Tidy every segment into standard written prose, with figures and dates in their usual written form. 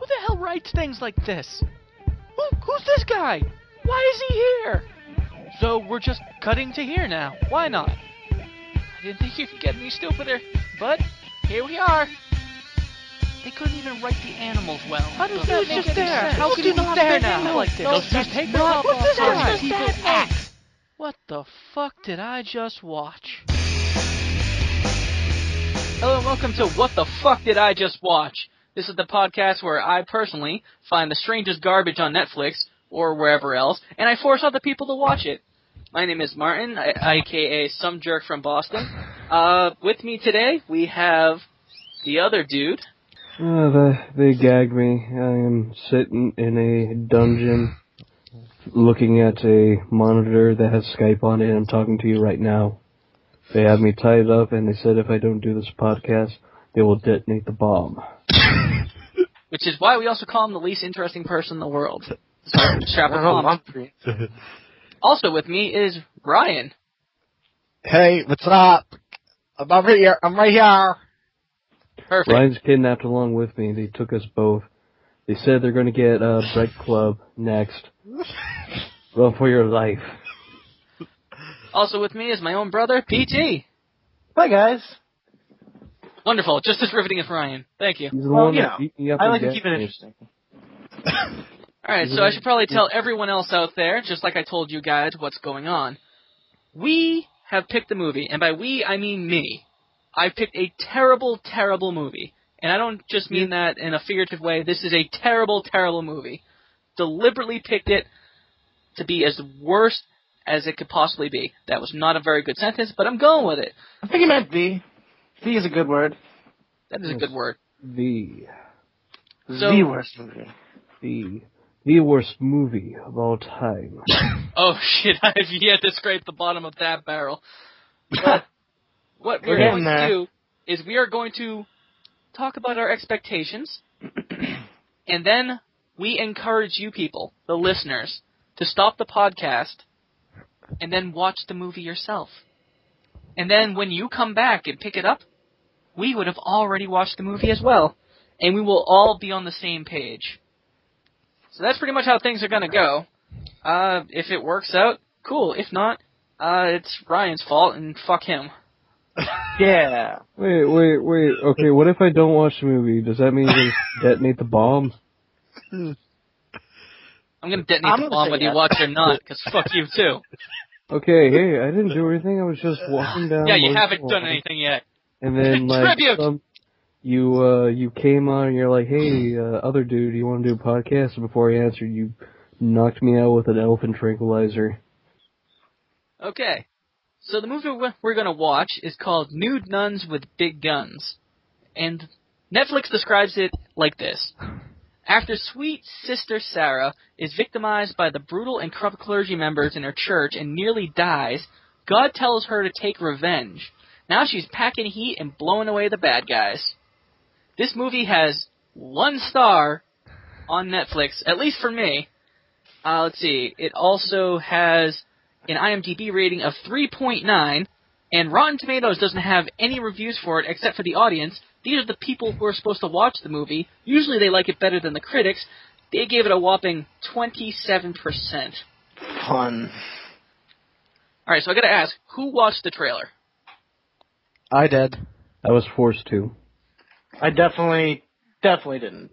Who the hell writes things like this? Who's this guy? Why is he here? So we're just cutting to here now. Why not? I didn't think you could get any stupider, but here we are. They couldn't even write the animals well. How does that make any sense? How could he be there now? Like this? Those newspapers off people act. What the fuck did I just watch? Hello and welcome to What the Fuck Did I Just Watch? This is the podcast where I personally find the strangest garbage on Netflix or wherever else, and I force other people to watch it. My name is Martin, aka some jerk from Boston. With me today, we have the other dude. They gagged me. I am sitting in a dungeon looking at a monitor that has Skype on it, and I'm talking to you right now. They have me tied up, and they said if I don't do this podcast, they will detonate the bomb. Which is why we also call him the least interesting person in the world. Strap a bomb. Also with me is Ryan. Hey, what's up? I'm over here. I'm right here. Perfect. Ryan's kidnapped along with me. They took us both. They said they're going to get Bread Club next. Run for your life. Also with me is my own brother, PT. Hi, guys. Wonderful. Just as riveting as Ryan. Thank you. He's the one that beat me up. I like to keep it interesting. Alright, so I should probably tell everyone else out there, just like I told you guys, what's going on. We have picked a movie, and by we, I mean me. I picked a terrible, terrible movie. And I don't just mean that in a figurative way. This is a terrible, terrible movie. Deliberately picked it to be as worst as it could possibly be. That was not a very good sentence, but I'm going with it. I think you meant the. The is a good word. That is a good word. The worst movie. The worst movie of all time. Oh shit, I've yet to scrape the bottom of that barrel. But what we're going to do is we are going to talk about our expectations, and then we encourage you people, the listeners, to stop the podcast and then watch the movie yourself. And then when you come back and pick it up, we would have already watched the movie as well, and we will all be on the same page. So that's pretty much how things are going to go. If it works out, cool. If not, it's Ryan's fault, and fuck him. Yeah. Wait. Okay, what if I don't watch the movie? Does that mean you detonate the bomb? I'm going to detonate the bomb whether you watch it or not, because fuck you too. Okay, hey, I didn't do anything. I was just walking down. Yeah, you haven't done anything yet. And then, like, you came on and you're like, hey, other dude, you want to do a podcast? And before I answered, you knocked me out with an elephant tranquilizer. Okay. So the movie we're going to watch is called Nude, Nuns with Big Guns. And Netflix describes it like this. After sweet Sister Sarah is victimized by the brutal and corrupt clergy members in her church and nearly dies, God tells her to take revenge. Now she's packing heat and blowing away the bad guys. This movie has 1 star on Netflix, at least for me. Let's see. It also has an IMDb rating of 3.9, and Rotten Tomatoes doesn't have any reviews for it except for the audience. These are the people who are supposed to watch the movie. Usually they like it better than the critics. They gave it a whopping 27%. Fun. Alright, so I gotta ask, who watched the trailer? I did. I was forced to. I definitely didn't.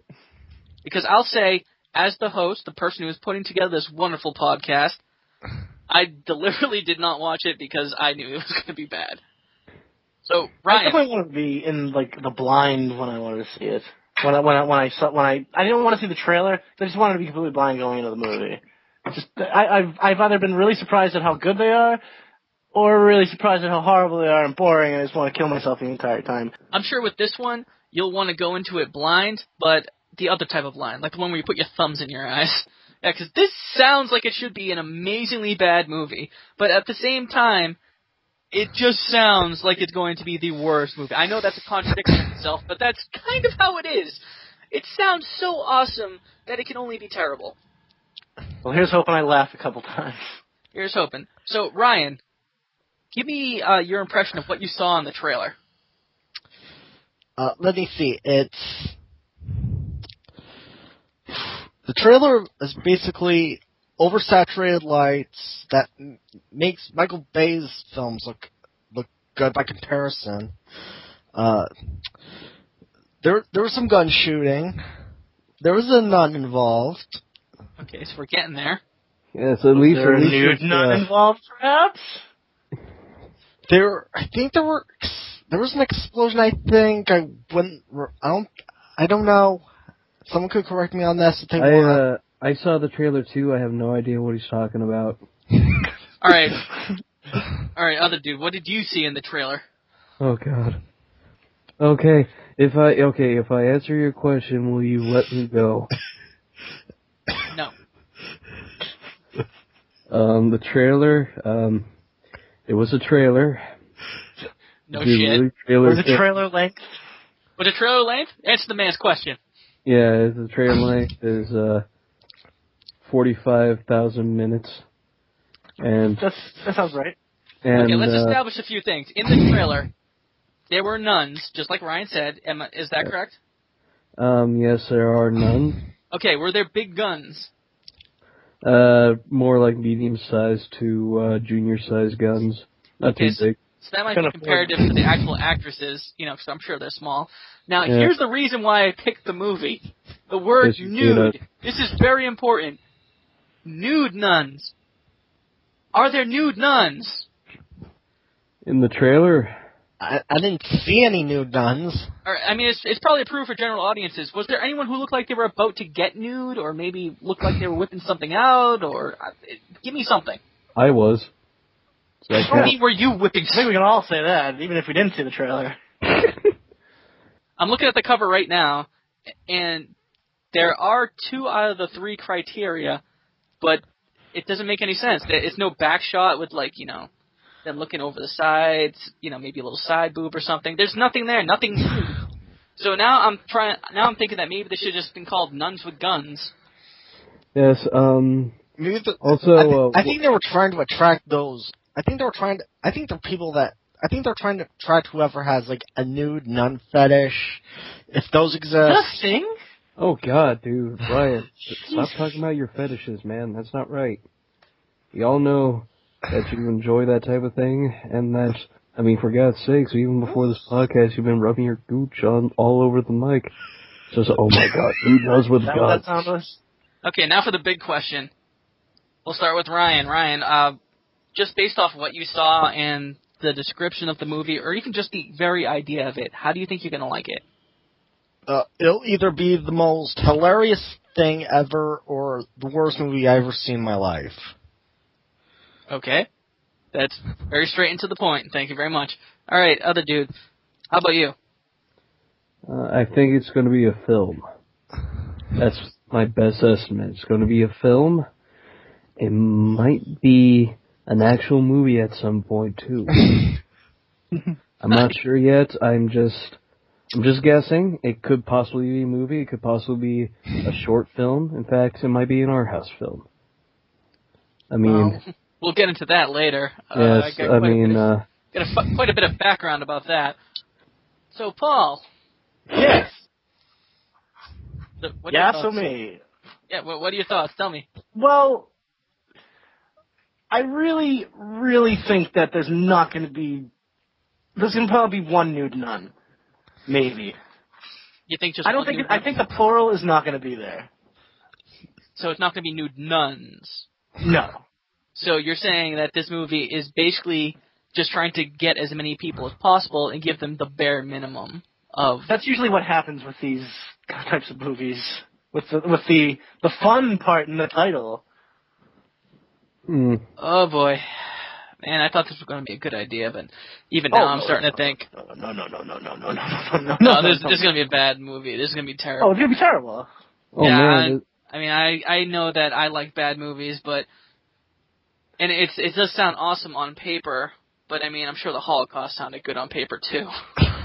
Because I'll say, as the host, the person who is putting together this wonderful podcast, I deliberately did not watch it because I knew it was going to be bad. So, Ryan, I definitely want to be in like the blind when I wanted to see it. I didn't want to see the trailer. I just wanted to be completely blind going into the movie. I've either been really surprised at how good they are, or really surprised at how horrible they are and boring, and I just want to kill myself the entire time. I'm sure with this one, you'll want to go into it blind, but the other type of blind, like the one where you put your thumbs in your eyes. Yeah, because this sounds like it should be an amazingly bad movie, but at the same time, it just sounds like it's going to be the worst movie. I know that's a contradiction in itself, but that's kind of how it is. It sounds so awesome that it can only be terrible. Well, here's hoping I laugh a couple times. Here's hoping. So, Ryan, give me your impression of what you saw in the trailer. Let me see. It's The trailer is basically oversaturated lights that makes Michael Bay's films look good by comparison. There was some gun shooting. There was a nun involved. Okay, so we're getting there. Yes, at least there a nude nun involved, perhaps? There was an explosion. I think I don't know. Someone could correct me on this if they want. I saw the trailer too. I have no idea what he's talking about. All right, other dude. What did you see in the trailer? Oh God. Okay, if I answer your question, will you let me go? No. The trailer. It was a trailer. No shit. Was it trailer length? Was it trailer length? Answer the man's question. Yeah, the trailer length is 45,000 minutes, and that sounds right. And, okay, let's establish a few things. In the trailer, there were nuns, just like Ryan said. Is that correct? Yes, there are nuns. Okay, were there big guns? More like medium-sized to junior-sized guns. Not too big. So that might be comparative to the actual actresses, because I'm sure they're small. Now, here's the reason why I picked the movie. The word nude. This is very important. Nude nuns. Are there nude nuns? In the trailer? I didn't see any nude nuns. It's probably approved for general audiences. Was there anyone who looked like they were about to get nude, or maybe looked like they were whipping something out, or... give me something. I was. So were you whipping... I think we can all say that, even if we didn't see the trailer. I'm looking at the cover right now, and there are 2 out of the 3 criteria, but it doesn't make any sense. It's no back shot with, them looking over the sides, maybe a little side boob or something. There's nothing there, nothing nude. So now I'm thinking that maybe they should have just been called Nuns with Guns. Yes, I think they were trying to attract those. I think they're trying to attract whoever has, a nude nun fetish, if those exist. Nothing? Oh, God, dude. Ryan, stop talking about your fetishes, man. That's not right. We all know that you enjoy that type of thing, and that, for God's sakes, even before this podcast, you've been rubbing your gooch all over the mic. Just, oh my God, who knows what God... Okay, now for the big question. We'll start with Ryan. Ryan, just based off what you saw and the description of the movie, or even just the very idea of it, how do you think you're going to like it? It'll either be the most hilarious thing ever or the worst movie I've ever seen in my life. Okay. That's very straight and to the point. Thank you very much. All right, other dude. How about you? I think it's going to be a film. That's my best estimate. It's going to be a film. It might be an actual movie at some point, too. I'm not sure yet. I'm just guessing. It could possibly be a movie. It could possibly be a short film. In fact, it might be an art house film. We'll get into that later. Yes, got quite a bit of background about that. So, Paul. Yes. Me. Yeah, what are your thoughts? Tell me. Well, I really, really think that there's not going to be... There's going to probably be one nude nun. Maybe. You think just I think the plural is not going to be there. So it's not going to be nude nuns? No. So you're saying that this movie is basically just trying to get as many people as possible and give them the bare minimum of... That's usually what happens with these types of movies. With the fun part in the title. Oh boy. Man, I thought this was going to be a good idea, but even now I'm starting to think... No, this is going to be a bad movie. This is going to be terrible. Oh, it's going to be terrible. Oh, yeah, man. I know that I like bad movies, but... And it does sound awesome on paper, but I'm sure the Holocaust sounded good on paper, too.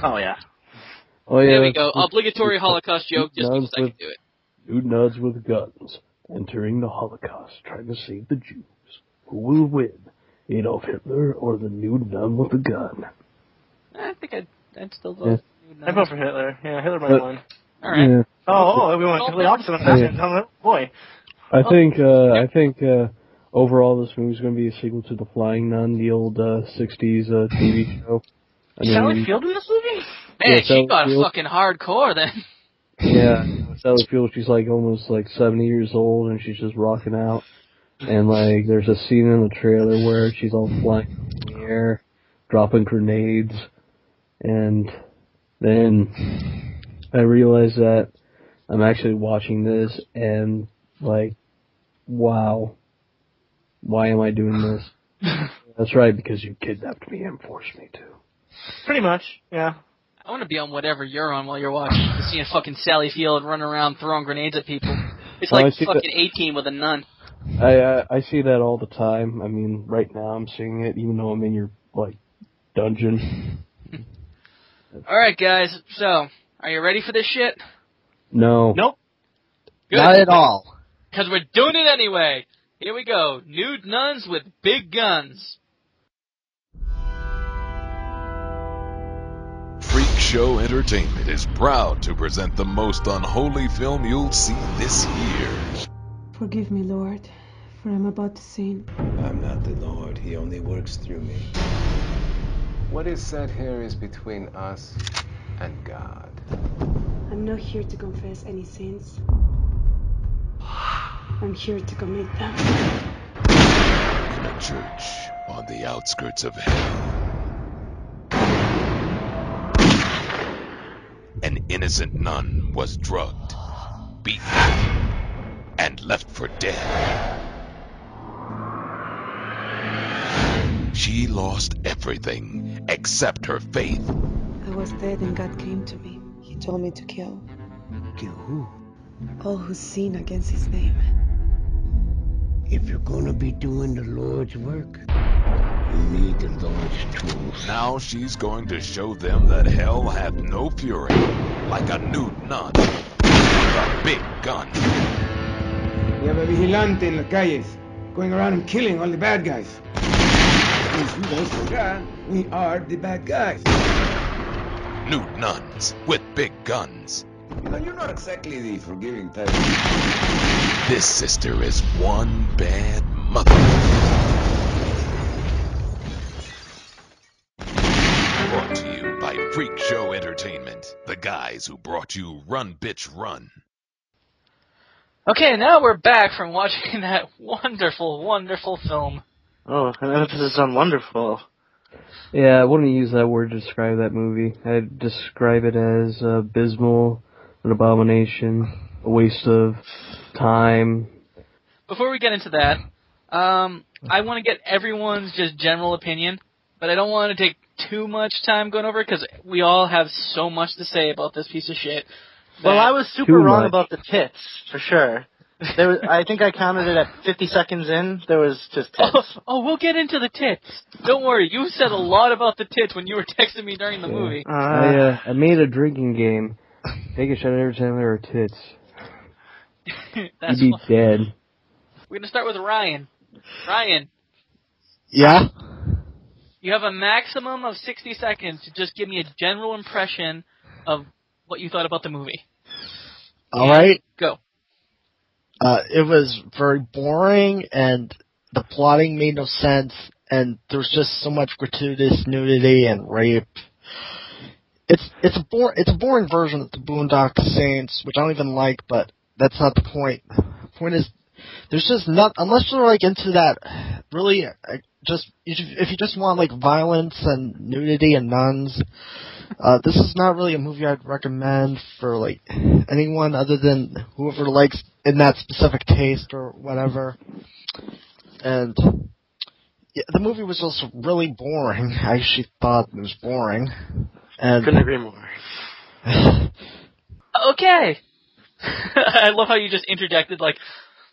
Oh, yeah. Oh, yeah. There we go. Obligatory Holocaust joke, just because I can do it. Nude nuns with guns, entering the Holocaust, trying to save the Jews. Who will win? Adolf Hitler or the nude nun with a gun? I think I'd still vote. I vote for Hitler. Yeah, Hitler might win. All right. Yeah. Oh, we went completely opposite on that. Yeah. Boy. I think overall this movie's going to be a sequel to The Flying Nun, the old 60s TV show. I mean, Sally Field in this movie? Man, Yeah, she got Field. fucking hardcore then. Yeah, Sally Field, she's like almost like 70 years old and she's just rocking out. And like, there's a scene in the trailer where she's all flying in the air, dropping grenades, and then I realized that I'm actually watching this and like, wow, why am I doing this? That's right, because you kidnapped me and forced me to. Pretty much, yeah. I want to be on whatever you're on while you're watching. Just seeing fucking Sally Field running around throwing grenades at people. It's like fucking 18 with a nun. I see that all the time. I mean, right now I'm seeing it, even though I'm in your like dungeon. All right, guys. So, are you ready for this shit? No. Nope. Good. Not at all. Because we're doing it anyway. Here we go. Nude nuns with big guns. Freak Show Entertainment is proud to present the most unholy film you'll see this year. Forgive me, Lord, for I'm about to sin. I'm not the Lord. He only works through me. What is said here is between us and God. I'm not here to confess any sins. I'm here to commit them. In a church on the outskirts of hell, an innocent nun was drugged, beaten, and left for dead. She lost everything except her faith. I was dead and God came to me. He told me to kill. Kill who? All who sin against his name. If you're gonna be doing the Lord's work, you need the Lord's tools. Now she's going to show them that hell hath no fury, like a nude nun with a big gun. We have a vigilante in the calles, going around and killing all the bad guys. In case you guys forgot, we are the bad guys. Nude nuns with big guns. You know, you're not exactly the forgiving type. This sister is one bad mother. Brought to you by Freak Show Entertainment, the guys who brought you Run Bitch Run. Okay, now we're back from watching that wonderful, wonderful film. Oh, an emphasis on wonderful. Yeah, I wouldn't use that word to describe that movie. I'd describe it as abysmal, an abomination, a waste of time. Before we get into that, I want to get everyone's just general opinion, but I don't want to take too much time going over it because we all have so much to say about this piece of shit. Well, I was super wrong about the tits, for sure. There was, I think I counted it at 50 seconds in. There was just tits. Oh, we'll get into the tits. Don't worry, you said a lot about the tits when you were texting me during the movie. I made a drinking game. Take a shot every time there are tits. That's You'd be dead. We're gonna start with Ryan. Ryan. Yeah? You have a maximum of 60 seconds to just give me a general impression of what you thought about the movie. Alright. Go. It was very boring, and the plotting made no sense, and there was just so much gratuitous nudity and rape. It's a boring version of the Boondock Saints, which I don't even like, but that's not the point. The point is, there's just not, unless you're like into that, really, if you just want like violence and nudity and nuns, this is not really a movie I'd recommend for like anyone other than whoever likes in that specific taste or whatever. And yeah, the movie was also really boring. I actually thought it was boring. And couldn't agree more. Okay. I love how you just interjected, like,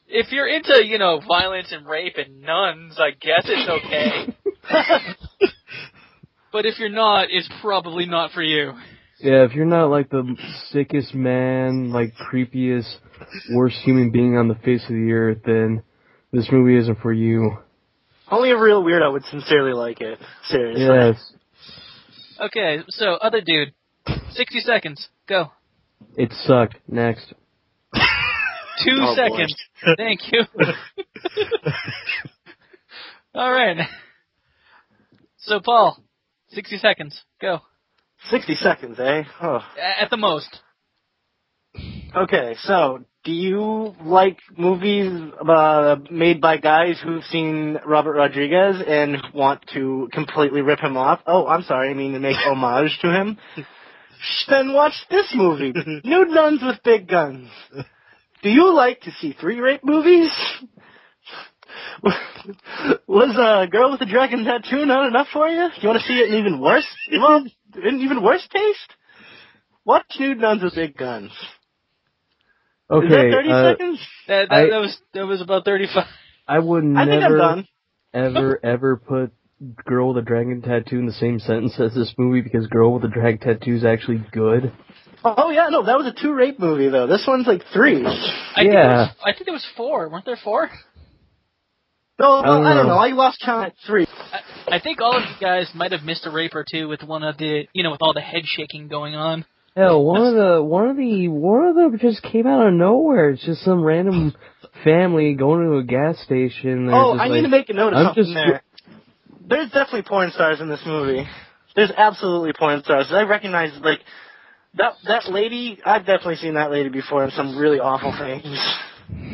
if you're into, violence and rape and nuns, I guess it's okay. But if you're not, it's probably not for you. Yeah, if you're not like the sickest man, like creepiest, worst human being on the face of the earth, then this movie isn't for you. Only a real weirdo would sincerely like it. Seriously. Yes. Okay, so, other dude. 60 seconds. Go. It sucked. Next. 2 seconds. Thank you. All right. So, Paul, 60 seconds. Go. 60 seconds, eh? Oh. At the most. Okay, so do you like movies made by guys who've seen Robert Rodriguez and want to completely rip him off? Oh, I'm sorry, I mean to make homage to him. Then watch this movie, Nude Nuns with Big Guns. Do you like to see 3 rape movies? Was Girl with a Dragon Tattoo not enough for you? Do you want to see it in even worse? In even worse taste? Watch Nude Nuns with Big Guns. Okay. Is that 30 seconds? That was about 35. I would I think I'm done. ever put Girl with a Dragon Tattoo in the same sentence as this movie because Girl with a Dragon Tattoo is actually good. Oh, yeah, no, that was a 2 rape movie, though. This one's like 3. I think there was 4. Weren't there 4? No, I don't know. I lost count at 3. I think all of you guys might have missed a rape or two with one of the, with all the head shaking going on. Hell, one of them just came out of nowhere. It's just some random family going to a gas station. I need to make a note of something there. There's definitely porn stars in this movie. There's absolutely porn stars. I recognize, that lady, I've definitely seen that lady before in some really awful things.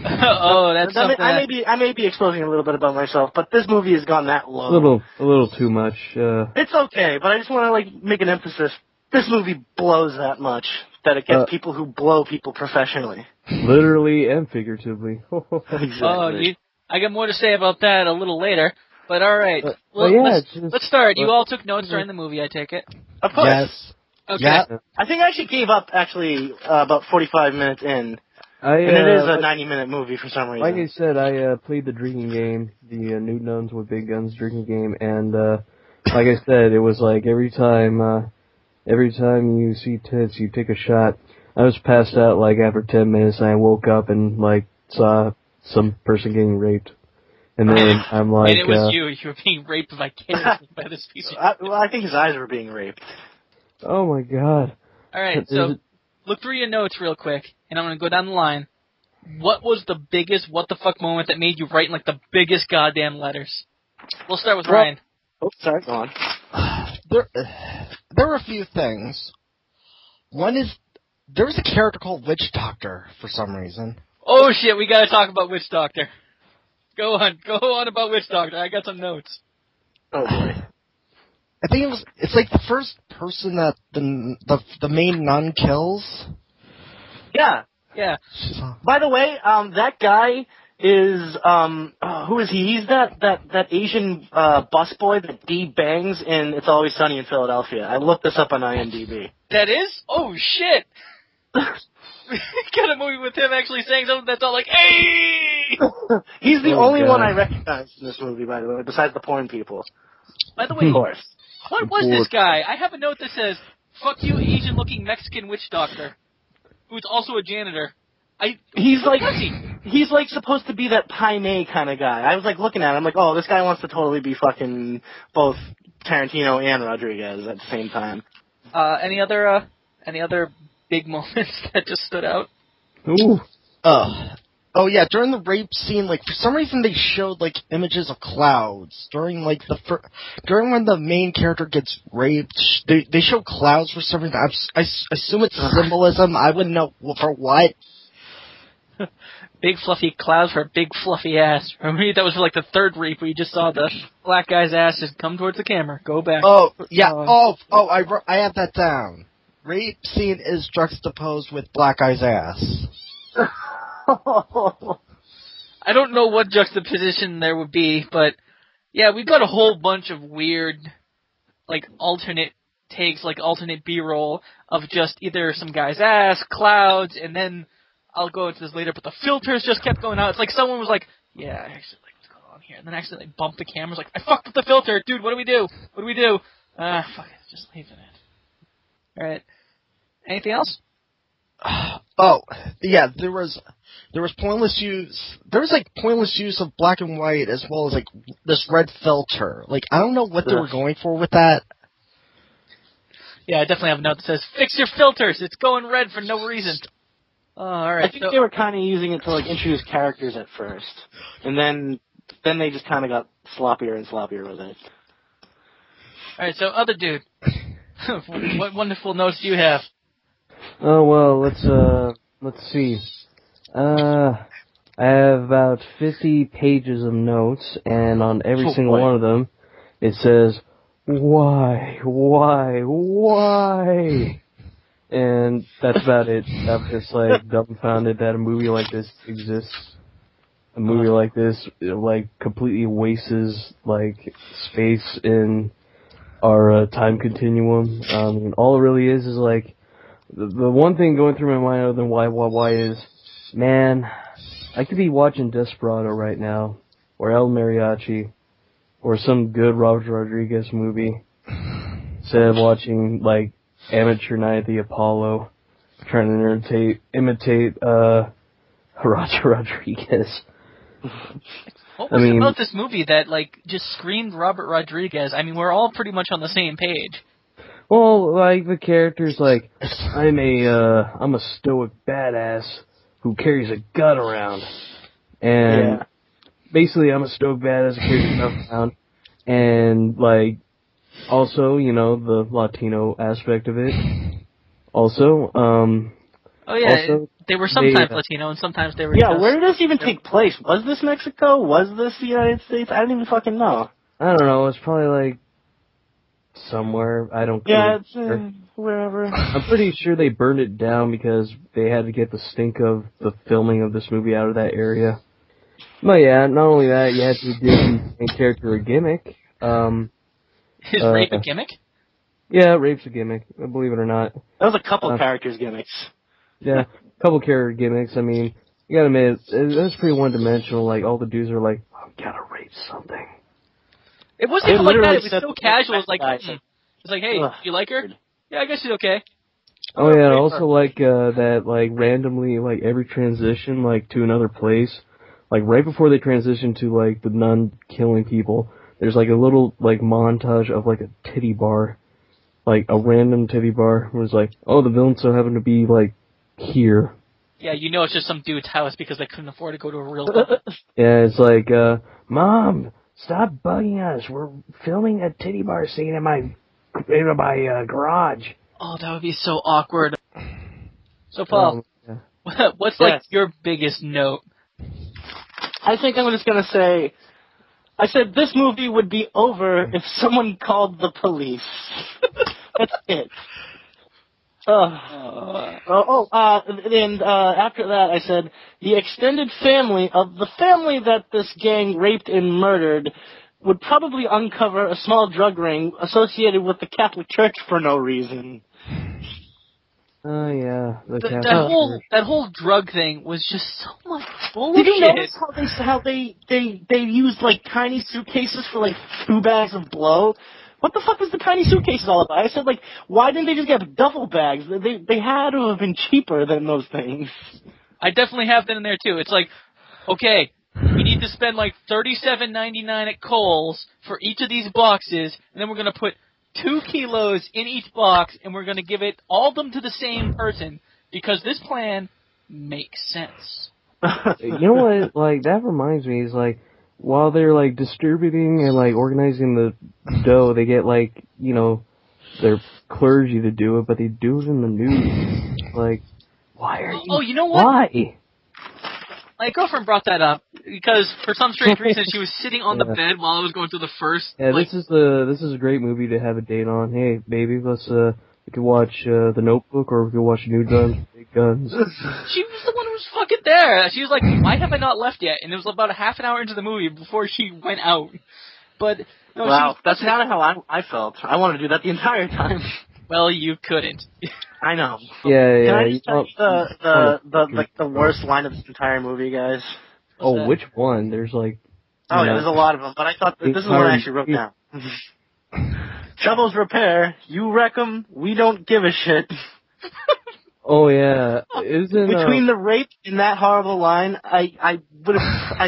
Oh, that's something. I may be exposing a little bit about myself, but this movie has gone that low. A little too much. It's okay, but I just want to make an emphasis. This movie blows that much that it gets people who blow people professionally. Literally and figuratively. Exactly. I got more to say about that a little later. But all right, let's start. You all took notes during the movie, I take it. Of course. Yes. Okay. Yeah. I think I actually gave up about 45 minutes in. And it is a 90-minute movie for some reason. Like I said, I played the drinking game, the Nude Nuns with Big Guns drinking game, and like I said, it was like every time you see tits, you take a shot. I was passed out after 10 minutes, and I woke up and saw some person getting raped. And then I'm like... And it was you. You were being raped vicariously by this piece of... I think his eyes were being raped. Oh my god. Alright, so look through your notes real quick, and I'm going to go down the line. What was the biggest what the fuck moment that made you write the biggest goddamn letters? We'll start with Ryan. Oh, sorry, go on. There were a few things. One is, there was a character called Witch Doctor for some reason. Oh shit, we gotta talk about Witch Doctor. Go on about Witch Doctor. I got some notes. Oh boy. I think it's the first person that the main nun kills. Yeah. Yeah. By the way, that guy is who is he? He's that Asian busboy that Dee bangs in It's Always Sunny in Philadelphia. I looked this up on IMDb. That is? Oh shit! Got a movie with him actually saying something that's all hey! He's the only one I recognize in this movie, by the way, besides the porn people. By the way, of course. What was this guy? I have a note that says, "Fuck you, Asian-looking Mexican witch doctor," who's also a janitor. He's supposed to be that Pai Mei kind of guy. I was looking at him, oh, this guy wants to totally be fucking both Tarantino and Rodriguez at the same time. Any other big moments that just stood out? Ooh. Oh yeah, during the rape scene, for some reason they showed images of clouds during during when the main character gets raped. They show clouds for some reason. I assume it's symbolism. I wouldn't know for what. Big fluffy clouds for a big fluffy ass. Remember that was the third rape where you just saw the black guy's ass just come towards the camera. Go back. Oh yeah. I have that down. Rape scene is juxtaposed with black guy's ass. I don't know what juxtaposition there would be, but yeah, we've got a whole bunch of weird, alternate takes, alternate B-roll of just either some guy's ass, clouds, and then I'll go into this later, but the filters just kept going out. It's someone was yeah, actually, what's going on here? And then actually bumped the cameras, I fucked with the filter, dude, what do we do? What do we do? Fuck it, just leave it. Alright. Anything else? Oh, yeah, there was pointless use. There was pointless use of black and white as well as this red filter. I don't know what they were going for with that. Yeah, I definitely have a note that says, fix your filters, it's going red for no reason. Oh, alright. I think they were kind of using it to like introduce characters at first. And then they just kind of got sloppier and sloppier with it. Alright, so other dude. What wonderful notes do you have? Oh, well, let's see. I have about 50 pages of notes, and on every single one of them, it says, why? And that's about it. I'm just, like, dumbfounded that a movie like this exists. A movie like this, like, completely wastes, like, space in our time continuum. And all it really is, like, the one thing going through my mind other than why is, man, I could be watching Desperado right now, or El Mariachi, or some good Robert Rodriguez movie, instead of watching, like, Amateur Night at the Apollo, trying to imitate Roger Rodriguez. What was it about this movie that, like, just screamed Robert Rodriguez? I mean, we're all pretty much on the same page. Well, like, the character's like, I'm a stoic badass who carries a gun around. And basically I'm a stoic badass who carries a gun around. And, like, also, you know, the Latino aspect of it. Also, oh yeah, also, they were sometimes Latino and sometimes they were Yeah, just... where did this even take place? Was this Mexico? Was this the United States? I don't even fucking know. I don't know, it's probably like somewhere, I don't care. Yeah, it's wherever. I'm pretty sure they burned it down because they had to get the stink of the filming of this movie out of that area. But yeah, not only that, you had to give the main character a gimmick. Is rape a gimmick? Yeah, rape's a gimmick, believe it or not. That was a couple characters' gimmicks. Yeah, a couple character gimmicks. I mean, you gotta admit, it was pretty one-dimensional. Like, all the dudes are like, oh, gotta rape something. It wasn't even like that. It was so casual. It was like, it's like, hey, do you like her? Yeah, I guess she's okay. Oh yeah, and also like that, like randomly, like every transition, like to another place, like right before they transition to like the nun killing people, there's like a little like montage of like a titty bar, like a random titty bar. Where it's like, oh, the villains so happen to be like here. Yeah, you know it's just some dude's house because they couldn't afford to go to a real one. Yeah, it's like, Mom, stop bugging us. We're filming a titty bar scene in my garage. Oh, that would be so awkward. So, Paul, what's like your biggest note? I think I'm just gonna say, I said this movie would be over if someone called the police. That's it. And after that, I said the extended family of the family that this gang raped and murdered would probably uncover a small drug ring associated with the Catholic Church for no reason. Oh yeah, that whole drug thing was just so much bullshit. Did you notice how they used like tiny suitcases for like 2 bags of blow? What the fuck was the tiny suitcases all about? I said, like, why didn't they just get duffel bags? They had to have been cheaper than those things. I definitely have that in there, too. It's like, okay, we need to spend, like, $37.99 at Kohl's for each of these boxes, and then we're going to put 2 kilos in each box, and we're going to give it all of them to the same person, because this plan makes sense. You know what? Like, that reminds me, is like, while they're, like, distributing and, like, organizing the dough, they get, like, you know, their clergy to do it, but they do it in the news. Like, why are you... Oh, you know what? Why? My girlfriend brought that up, because for some strange reason, she was sitting on the bed while I was going through the first... Yeah, this is a great movie to have a date on. Hey, baby, we could watch The Notebook, or we could watch Nude, Big Guns. She was the one who was fucking there. She was like, why have I not left yet? And it was about a half an hour into the movie before she went out. But no, wow, that's kind of how I felt. I wanted to do that the entire time. Well, you couldn't. I know. Yeah. Can I just tell you the worst line of this entire movie, guys? What's that? Which one? There's like... Oh, yeah, there's a lot of them, but I thought this is what I actually wrote down. Shovels repair, you wreck 'em, we don't give a shit. Oh yeah, between the rape and that horrible line, I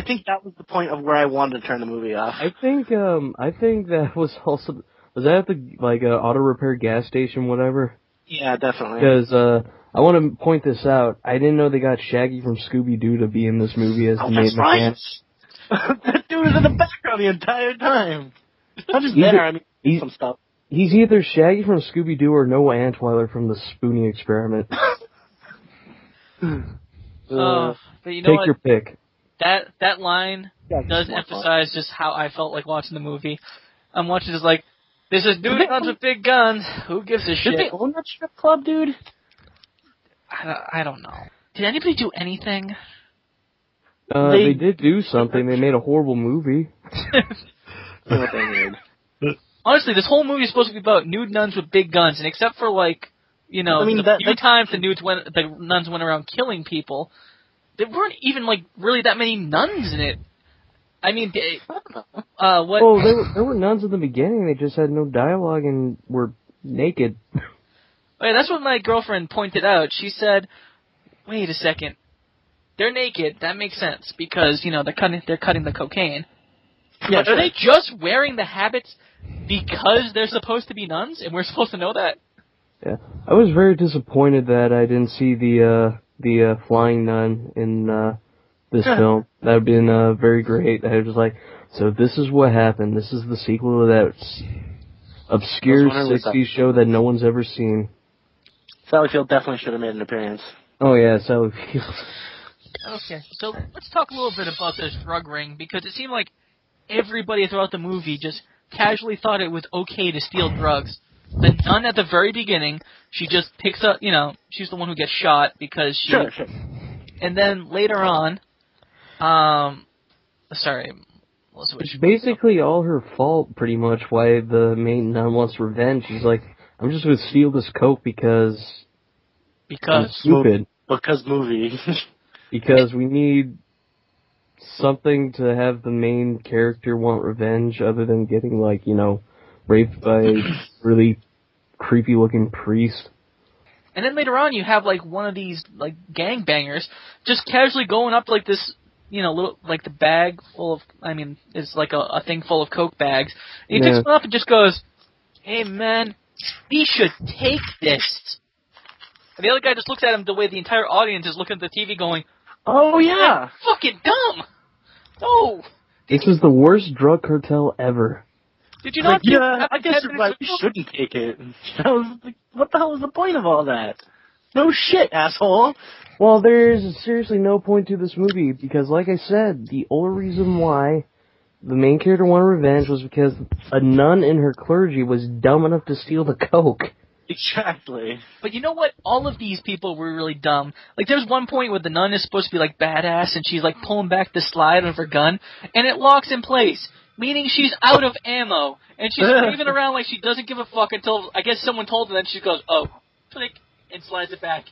think that was the point of where I wanted to turn the movie off. I think that was also Was that at the auto repair gas station, whatever? Yeah, definitely. Because I want to point this out. I didn't know they got Shaggy from Scooby-Doo to be in this movie as the main mechanic. That dude was in the background the entire time. Not just there, I mean, some stuff. He's either Shaggy from Scooby-Doo or Noah Antweiler from the Spoonie Experiment. But you know take what? your pick. That line does emphasize just how I felt like watching the movie. I'm watching this like, this is Nude Nuns with big guns. Who gives a shit? Did they own that strip club, dude? I don't know. Did anybody do anything? They did do something. They made a horrible movie. Honestly, this whole movie is supposed to be about nude nuns with big guns, and except for the few times the nuns went around killing people, there weren't even really that many nuns in it. I mean, what? Oh, there were nuns in the beginning. They just had no dialogue and were naked. Wait, that's what my girlfriend pointed out. She said, "Wait a second, they're naked. That makes sense because they're cutting the cocaine. Yeah, are they just wearing the habits because they're supposed to be nuns, and we're supposed to know that?" Yeah, I was very disappointed that I didn't see the flying nun in this film. That would have been very great. I was just like, so this is what happened. This is the sequel to that obscure 60s show that no one's ever seen. Sally Field definitely should have made an appearance. Oh yeah, Sally Field. Okay, so let's talk a little bit about this drug ring, because it seemed like everybody throughout the movie just casually thought it was okay to steal drugs. The nun at the very beginning, she just picks up, she's the one who gets shot because she... Sure. And then later on, it's basically all her fault, pretty much, why the main nun wants revenge. She's like, I'm just going to steal this coke because I'm stupid. Because movie. Because we need something to have the main character want revenge other than getting, raped by a really creepy-looking priest. And then later on, you have, one of these, gangbangers just casually going up to, this, little, the bag full of, it's a thing full of coke bags. And he picks one up and just goes, "Hey, man, we should take this." And the other guy just looks at him the way the entire audience is looking at the TV going, "Oh, yeah. Fucking dumb! No!" This is the worst drug cartel ever. Did you not? I guess you're right. We shouldn't take it. What the hell was the point of all that? No shit, asshole. Well, there is seriously no point to this movie because, like I said, the only reason why the main character wanted revenge was because a nun in her clergy was dumb enough to steal the coke. Exactly. But you know what? All of these people were really dumb. There's one point where the nun is supposed to be, badass, and she's, pulling back the slide of her gun, and it locks in place. Meaning she's out of ammo, and she's waving around like she doesn't give a fuck until, I guess, someone told her, then she goes, "Oh," click, and slides it back.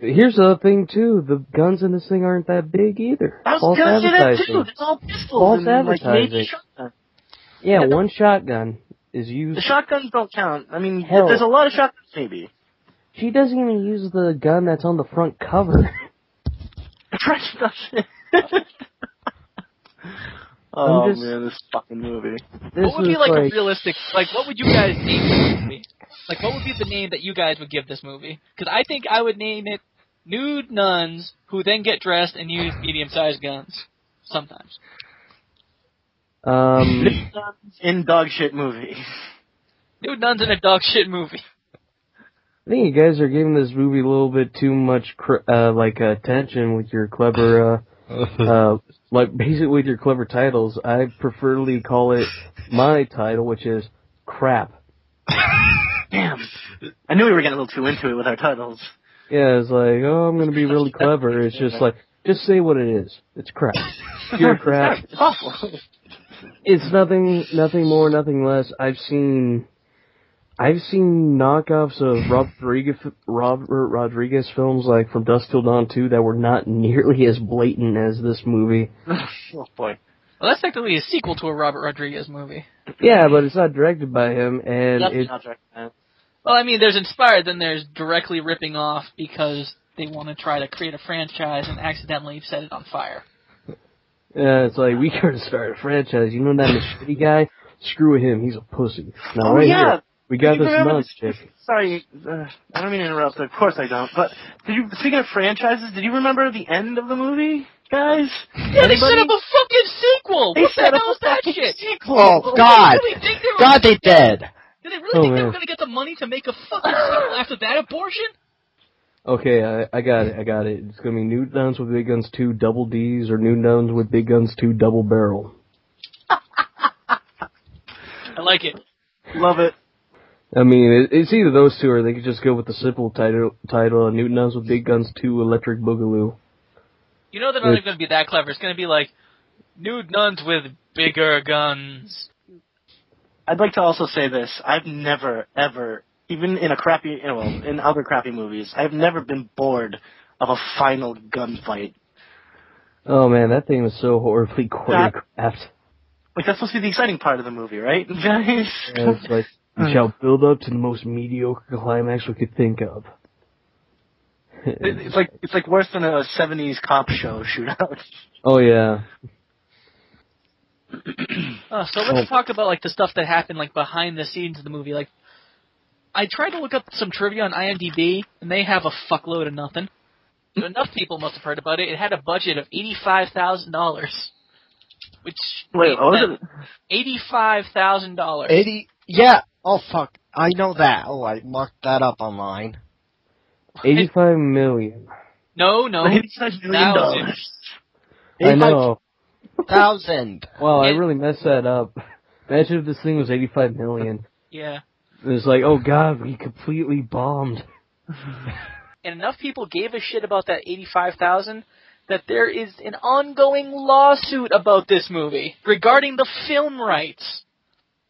Here's the other thing, too. The guns in this thing aren't that big, either. I was going to say that, too. It's all pistols. False and, advertising. Shotgun. Yeah, one shotgun is used. The shotguns don't count. There's a lot of shotguns, maybe. She doesn't even use the gun that's on the front cover. Trash doesn't. Oh, man, this fucking movie. What would be, a realistic... what would you guys name this movie? What would be the name that you guys would give this movie? Because I think I would name it Nude Nuns Who Then Get Dressed and Use Medium-Sized Guns. Sometimes. Nude Nuns in dog shit movie. Nude Nuns in a dog shit movie. I think you guys are giving this movie a little bit too much, attention with your clever, basically with your clever titles. I preferably call it my title, which is Crap. Damn. I knew we were getting a little too into it with our titles. Yeah, it's I'm gonna be really clever. It's just just say what it is. It's crap. Pure crap. It's awful. It's nothing more, nothing less. I've seen knockoffs of Robert Rodriguez films From Dusk Till Dawn 2 that were not nearly as blatant as this movie. Oh boy. Well, that's technically a sequel to a Robert Rodriguez movie. Yeah, but it's not directed by him, and it's not directed. Well, there's inspired, then there's directly ripping off because they want to try to create a franchise and accidentally set it on fire. Yeah, it's we gotta start a franchise. You know that machete guy? Screw him, he's a pussy. Now, Oh, right yeah. here, we got Do you this remember Nuns chick. Sorry, I don't mean to interrupt. Of course I don't. But speaking of franchises, did you remember the end of the movie, guys? Yeah, they set up a fucking sequel! They What set the up hell a is that fucking shit? sequel. Oh, God. God, they did. Did they really think they were going to get the money to make a fucking sequel after that abortion? Okay, I got it. It's gonna be Nude Nuns with Big Guns 2 Double D's or Nude Nuns with Big Guns 2 Double Barrel. I like it. Love it. I mean, it's either those two or they could just go with the simple title Nude Nuns with Big Guns 2 Electric Boogaloo. You know they're not even going to be that clever. It's going to be like, Nude Nuns with bigger guns. I'd like to also say this. I've never, ever, even in in other crappy movies, I've never been bored of a final gunfight. Oh man, that thing was so horribly choreographed. Like, that's supposed to be the exciting part of the movie, right, guys? Yeah, it's like, we shall build up to the most mediocre climax we could think of. It's like worse than a 70s cop show shootout. Oh yeah. So let's talk about like the stuff that happened like behind the scenes of the movie. Like, I tried to look up some trivia on IMDb, and they have a fuckload of nothing. So enough people must have heard about it. It had a budget of $85,000, which wait, what was it? $85,000. Yeah. Oh fuck. I know that. Oh, I marked that up online. 85 million. No, $85 million. I know. 1,000. Wow, I really messed that up. Imagine if this thing was 85 million. Yeah. It was like, oh god, we completely bombed. And enough people gave a shit about that $85,000 that there is an ongoing lawsuit about this movie regarding the film rights.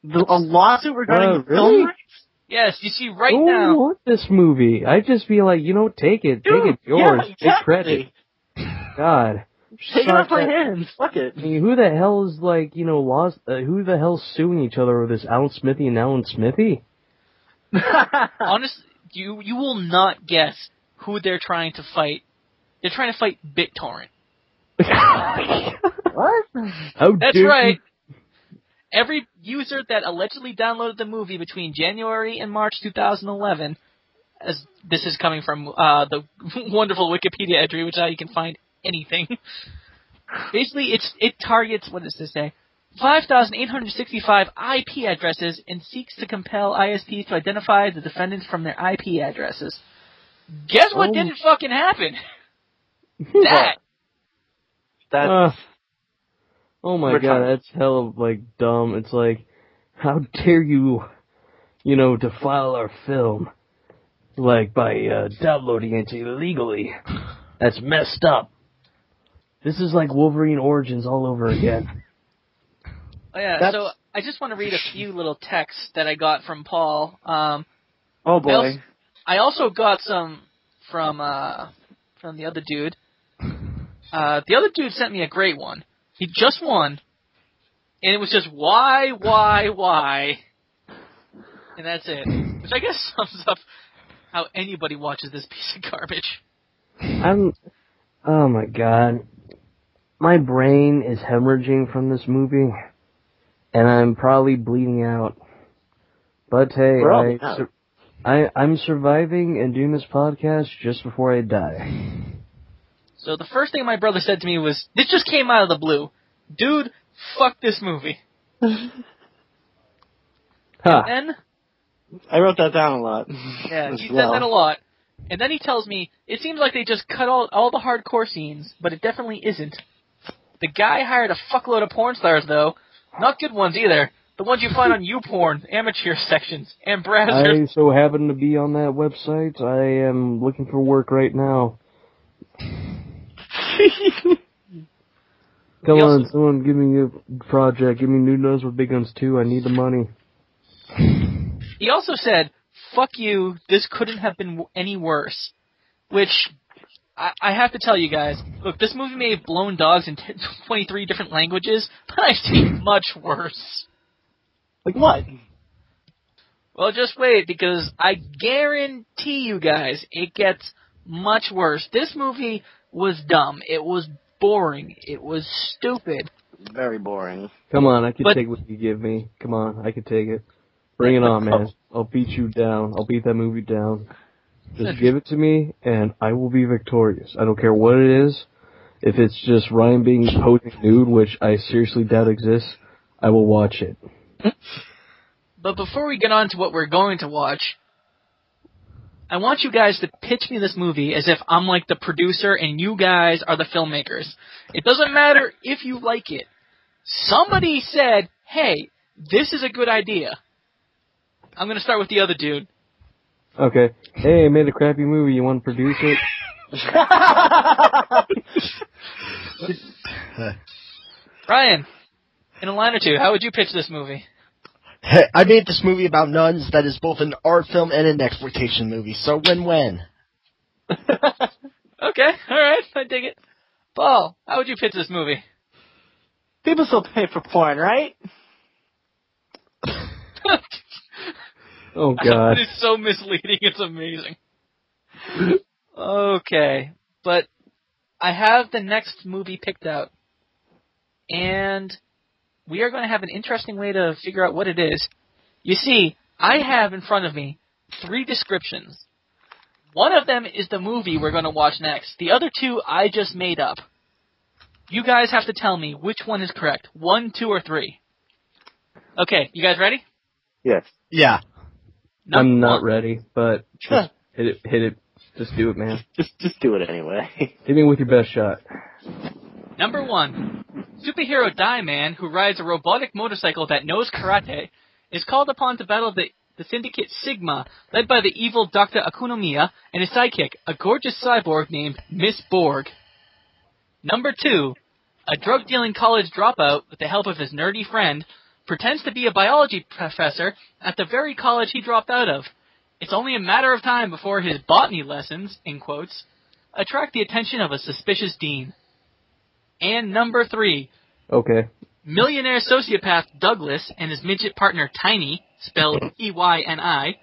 A lawsuit regarding the really? film rights? Yes, you see right Who now. would want this movie? I'd just be like, take it. Take it yours. Yeah, Take credit. God. Take it off my hands. Fuck it. I mean, who the hell is who the hell's suing each other over this Alan Smithy and Alan Smithy? Honestly, you will not guess who they're trying to fight. They're trying to fight BitTorrent. What? That's right. Every user that allegedly downloaded the movie between January and March 2011, as this is coming from the wonderful Wikipedia entry, which is how you can find anything. Basically, it targets, what does this say? 5,865 IP addresses and seeks to compel ISPs to identify the defendants from their IP addresses. Guess what didn't fucking happen? That's... oh my god, that's hella, dumb. It's like, how dare you, defile our film, by downloading it illegally. That's messed up. This is like Wolverine Origins all over again. Oh yeah, so I just want to read a few little texts that I got from Paul. Oh boy. I also got some from the other dude. The other dude sent me a great one. He just won, and it was just why, and that's it. Which I guess sums up how anybody watches this piece of garbage. Oh my god. My brain is hemorrhaging from this movie, and I'm probably bleeding out. But hey, I'm surviving and doing this podcast just before I die. So the first thing my brother said to me was, this just came out of the blue. Dude, fuck this movie. Huh. And then... I wrote that down a lot. Yeah, he said that a lot. And then he tells me, it seems like they just cut all the hardcore scenes, but it definitely isn't. The guy hired a fuckload of porn stars, though. Not good ones, either. The ones you find on YouPorn, amateur sections, and browsers. I so happen to be on that website. I am looking for work right now. Come on, someone give me a project. Give me Nude Nuns with Big Guns 2. I need the money. He also said, fuck you, this couldn't have been any worse. Which, I have to tell you guys, look, this movie may have blown dogs in 23 different languages, but I've seen much worse. Like what? Well, just wait, because I guarantee you guys, it gets much worse. This movie was dumb. It was boring. It was stupid. Very boring. Come on, I can take what you give me. Come on, I can take it. Bring it on, man. I'll beat you down. I'll beat that movie down. Just give it to me, and I will be victorious. I don't care what it is. If it's just Ryan being posing nude, which I seriously doubt exists, I will watch it. But before we get on to what we're going to watch, I want you guys to pitch me this movie as if I'm like the producer and you guys are the filmmakers. It doesn't matter if you like it. Somebody said, hey, this is a good idea. I'm going to start with the other dude. Okay. Hey, I made a crappy movie. You want to produce it? Ryan, in a line or two, how would you pitch this movie? Hey, I made this movie about nuns that is both an art film and an exploitation movie, so win-win. Okay, alright, I dig it. Paul, how would you pitch this movie? People still pay for porn, right? Oh, God. It's so misleading, it's amazing. Okay, but I have the next movie picked out. And we are going to have an interesting way to figure out what it is. You see, I have in front of me 3 descriptions. One of them is the movie we're going to watch next. The other 2 I just made up. You guys have to tell me which one is correct. 1, 2, or 3. Okay, you guys ready? Yes. Yeah. I'm not ready, but just hit it. Just do it, man. Just do it anyway. Hit me with your best shot. Number 1. Superhero Die-Man, who rides a robotic motorcycle that knows karate, is called upon to battle the Syndicate Sigma, led by the evil Dr. Akunomiya and his sidekick, a gorgeous cyborg named Miss Borg. Number 2. A drug-dealing college dropout, with the help of his nerdy friend, pretends to be a biology professor at the very college he dropped out of. It's only a matter of time before his botany lessons, in quotes, attract the attention of a suspicious dean. And number 3. Okay. Millionaire sociopath Douglas and his midget partner Tiny, spelled E-Y-N-I,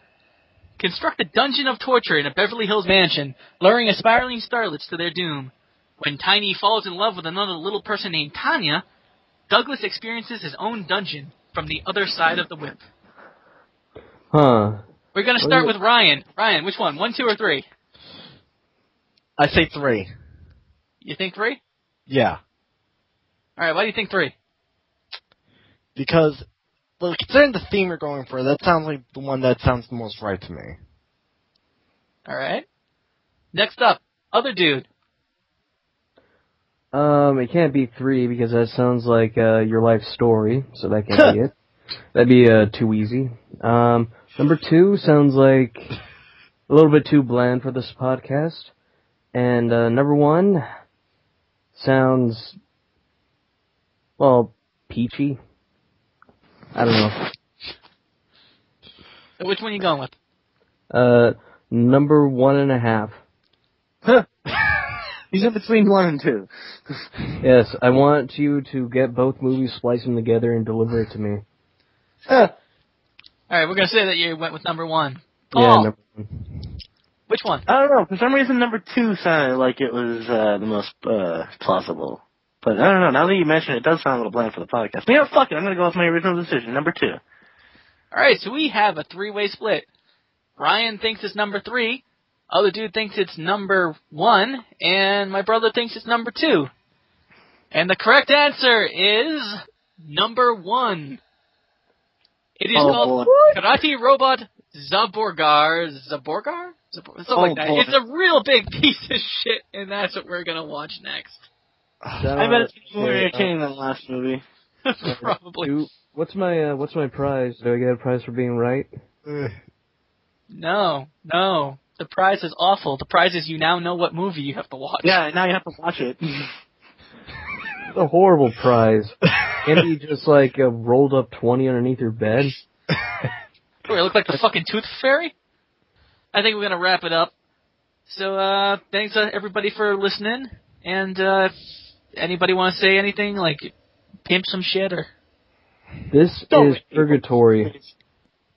construct a dungeon of torture in a Beverly Hills mansion, luring aspiring starlets to their doom. When Tiny falls in love with another little person named Tanya, Douglas experiences his own dungeon from the other side of the whip. Huh. We're going to start with Ryan. Ryan, which one? 1, 2, or 3? I say 3. You think 3? Yeah. Alright, why do you think 3? Because, well, considering the theme you're going for, that sounds like the one that sounds the most right to me. Alright. Next up, other dude. It can't be 3 because that sounds like your life story, so that can't be it. That'd be too easy. Number 2 sounds like a little bit too bland for this podcast. And number 1 sounds, well, peachy. I don't know. So which one are you going with? Number 1.5. He's in between 1 and 2. Yes, I want you to get both movies, splice them together, and deliver it to me. Alright, we're going to say that you went with number 1. Paul, Yeah, number 1. which one? I don't know. For some reason, number 2 sounded like it was the most plausible. But I don't know. Now that you mention it, it does sound a little bland for the podcast. But you know, fuck it. I'm going to go with my original decision, number 2. Alright, so we have a 3-way split. Ryan thinks it's number 3. Other dude thinks it's number 1. And my brother thinks it's number 2. And the correct answer is number 1. It is called Karate Robot Zaborgar? Something like that. Boy. It's a real big piece of shit, and that's what we're going to watch next. I bet it's more entertaining than the last movie. Probably. What's my prize? Do I get a prize for being right? No. The prize is awful. The prize is you now know what movie you have to watch. Yeah, now you have to watch it. It's a horrible prize. Can't be just like a rolled up 20 underneath your bed. Wait, look like the fucking Tooth Fairy? I think we're going to wrap it up. So, thanks everybody for listening. And, if anybody want to say anything, like, pimp some shit or... This is purgatory.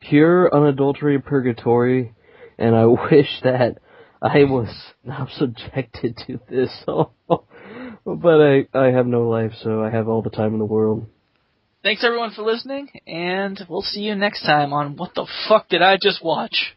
Pure, unadulterated purgatory. And I wish that I was not subjected to this. But I have no life, so I have all the time in the world. Thanks everyone for listening, and we'll see you next time on What the Fuck Did I Just Watch?